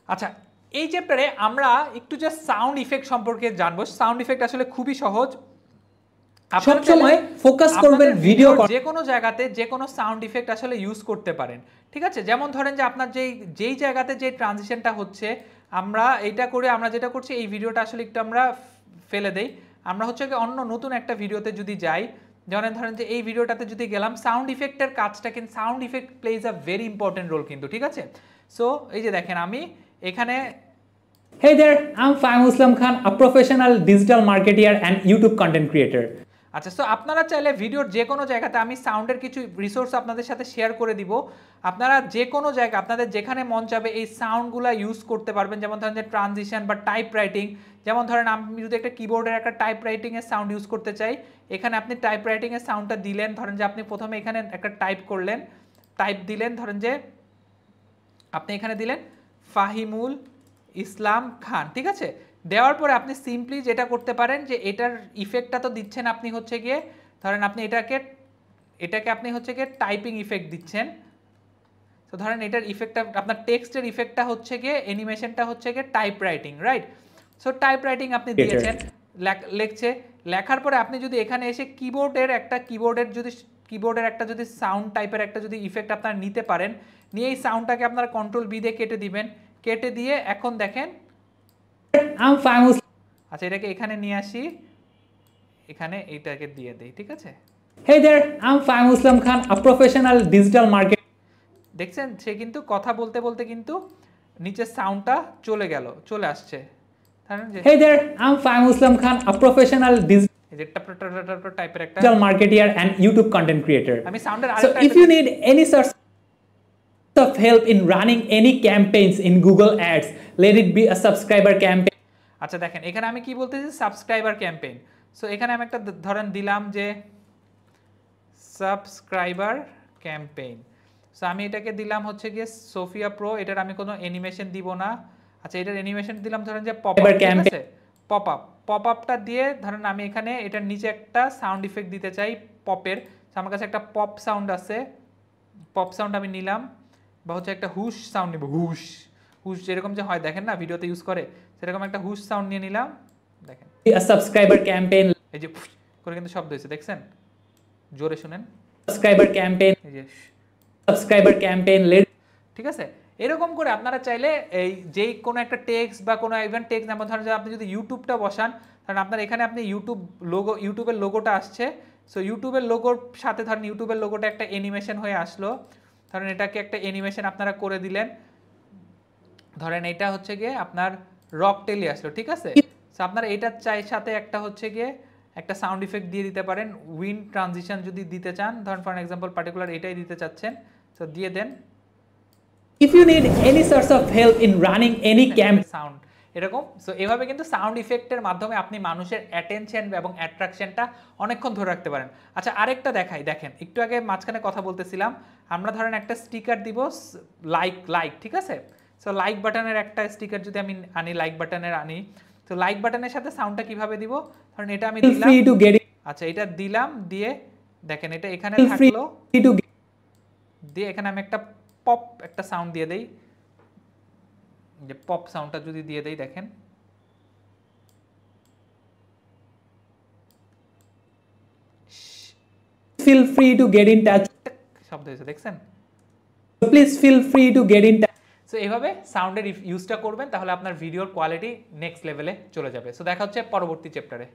আচ্ছা, এই চ্যাপ্টারে আমরা একটু জাস্ট সাউন্ড ইফেক্ট সম্পর্কে জানবো। সাউন্ড ইফেক্ট আসলে খুবই সহজ। সব সময় ফোকাস করবেন ভিডিও, যে কোনো জায়গাতে যে কোনো সাউন্ড ইফেক্ট আসলে ইউজ করতে পারেন, ঠিক আছে? যেমন ধরেন যে আপনার যেই জায়গাতে যে ট্রানজিশনটা হচ্ছে, আমরা এটা করে আমরা যেটা করছি, এই ভিডিওটা আসলে একটু আমরা ফেলে দেই। আমরা হচ্ছে অন্য নতুন একটা ভিডিওতে যদি যাই, যেমন ধরেন যে এই ভিডিওটাতে যদি গেলাম, সাউন্ড ইফেক্টের কাজটা কিন্তু sound effect plays a very important role কিন্তু, ঠিক আছে? সো এই যে দেখেন আমি এখানে Hey there, I'm Fahim Islam Khan, a professional digital marketer and YouTube content creator. আচ্ছা, সো আপনারা চাইলে ভিডিওর যে কোনো জায়গাতে আমি সাউন্ডের কিছু রিসোর্স আপনাদের সাথে শেয়ার করে দিব। আপনারা যে কোনো জায়গা আপনাদের যেখানে মন চাবে এই সাউন্ডগুলো ইউজ করতে পারবেন। যেমন ধরেন যে ট্রানজিশন বা টাইপ রাইটিং, যেমন ধরেন আমি যদি একটা কিবোর্ডের একটা টাইপ রাইটিংয়ের সাউন্ড ইউজ করতে চাই, এখানে আপনি টাইপ রাইটিংয়ের সাউন্ডটা দিলেন। ধরেন যে আপনি প্রথমে এখানে একটা টাইপ করলেন, টাইপ দিলেন, ধরেন যে আপনি এখানে দিলেন ফাহিমুল ইসলাম খান, ঠিক আছে? দেওয়ার পরে আপনি সিম্পলি যেটা করতে পারেন যে এটার ইফেক্টটা তো দিচ্ছেন আপনি হচ্ছে গিয়ে, ধরেন আপনি এটাকে আপনি হচ্ছে গিয়ে টাইপিং ইফেক্ট দিচ্ছেন। তো ধরেন এটার ইফেক্টটা আপনার টেক্সটের ইফেক্টটা হচ্ছে গিয়ে, অ্যানিমেশনটা হচ্ছে গিয়ে type writing, right? So type writing আপনি দিয়েছেন, লেখছে। লেখার পরে আপনি যদি এখানে এসে কিবোর্ডের একটা যদি সাউন্ড টাইপের একটা যদি ইফেক্ট আপনারা নিতে পারেন, নিয়ে এই সাউন্ডটাকে আপনারা কন্ট্রোল বি দিয়ে কেটে দিবেন। কেটে দিয়ে এখন দেখেন আচ্ছা, এটাকে এখানে নিয়ে আসি, এখানে এইটাকে দিয়ে দেই, ঠিক আছে? Hey there, I'm Fahim Islam Khan, a professional digital marketer. দেখছেন সে কিন্তু কথা বলতে বলতে কিন্তু নিচের সাউন্ডটা চলে আসছে। Hey there, I'm Fahim Islam Khan, a professional টাইপের একটা digital marketer and YouTube content creator. আমি সাউন্ডের So if you need any sort of help in running any campaigns in Google Ads, let it be a subscriber campaign. আচ্ছা দেখেন এখানে আমি কি বলতেছি, সাবস্ক্রাইবার ক্যাম্পেইন। সো এখানে আমি একটা ধরেন দিলাম যে সাবস্ক্রাইবার ক্যাম্পেইন। সো আমি এটাকে দিলাম হচ্ছে গিয়ে সোফিয়া প্রো, এটার আমি কোনো অ্যানিমেশন দিব না। আচ্ছা, এটার অ্যানিমেশন দিলাম ধরেন যে পপ আপ, ঠিক আছে? পপ আপটা দিয়ে ধরেন আমি এখানে এটার নিচে একটা সাউন্ড ইফেক্ট দিতে চাই পপের। আমার কাছে একটা পপ সাউন্ড আছে, পপ সাউন্ড আমি নিলাম, বা হচ্ছে একটা হুশ সাউন্ড নিব, হুশ যেরকম যে হয় দেখেন না ভিডিওতে ইউজ করে, সেরকম একটা হুশ সাউন্ড নিয়ে নিলাম। দেখেন সাবস্ক্রাইবার ক্যাম্পেইন, এই যে করে কিন্তু শব্দ হয়েছে, দেখছেন? জোরে শুনেন, সাবস্ক্রাইবার ক্যাম্পেইন, এই যে সাবস্ক্রাইবার ক্যাম্পেইন, ঠিক আছে? এরকম করে আপনারা চাইলে এই যেই কোনো একটা টেক্সট বা কোনো ইভেন্ট টেক্সট, যেমন ধরেন যে আপনি যদি ইউটিউবটা বসান, কারণ আপনার এখানে আপনি ইউটিউবের লোগোটা আসছে। সো ইউটিউবের লোগোর সাথে ধরেন ইউটিউবের লোগোটা একটা অ্যানিমেশন হয়ে আসলো, ধরেন এটাকে একটা অ্যানিমেশন আপনারা করে দিলেন। ধরেন এটা হচ্ছে গিয়ে আপনার রক টেলি আসলো, ঠিক আছে? সো আপনারা এটার সাথে একটা হচ্ছে গিয়ে একটা সাউন্ড ইফেক্ট দিয়ে দিতে পারেন, উইন্ড ট্রানজিশন যদি দিতে চান, ধরেন ফর এক্সাম্পল পার্টিকুলার এটাই দিতে চাচ্ছেন, সো দিয়ে দেন। If you need any source of help in running any campaign, sound এরকম। সো এভাবে কিন্তু সাউন্ড ইফেক্টের মাধ্যমে আপনি মানুষের অ্যাটেনশন এবং অ্যাট্রাকশনটা অনেকক্ষণ ধরে রাখতে পারেন। আচ্ছা, আরেকটা দেখাই, দেখেন একটু আগে মাঝখানে কথা বলতেছিলাম, আমরা ধরেন একটা স্টিকার দিব লাইক, ঠিক আছে? সো লাইক বাটনের একটা স্টিকার যদি আমি আনি, লাইক বাটনের আনি, তো লাইক বাটনের সাথে সাউন্ডটা কিভাবে দিব? ধরেন এটা আমি দিলাম, আচ্ছা এটা দিলাম, দিয়ে দেখেন এটা এখানে থাকলো, দিয়ে এখানে আমি একটা সাউন্ড দিয়ে দেই, যে পপ সাউন্ডটা যদি দিয়ে দেই, দেখেন feel free to get in touch, শব্দ হয়েছে, দেখছেন? please feel free to get in touch. So এইভাবে সাউন্ডের ইউজটা করবেন, তাহলে আপনার ভিডিওর কোয়ালিটি নেক্সট লেভেলে চলে যাবে। সো দেখা হচ্ছে পরবর্তী চ্যাপ্টারে।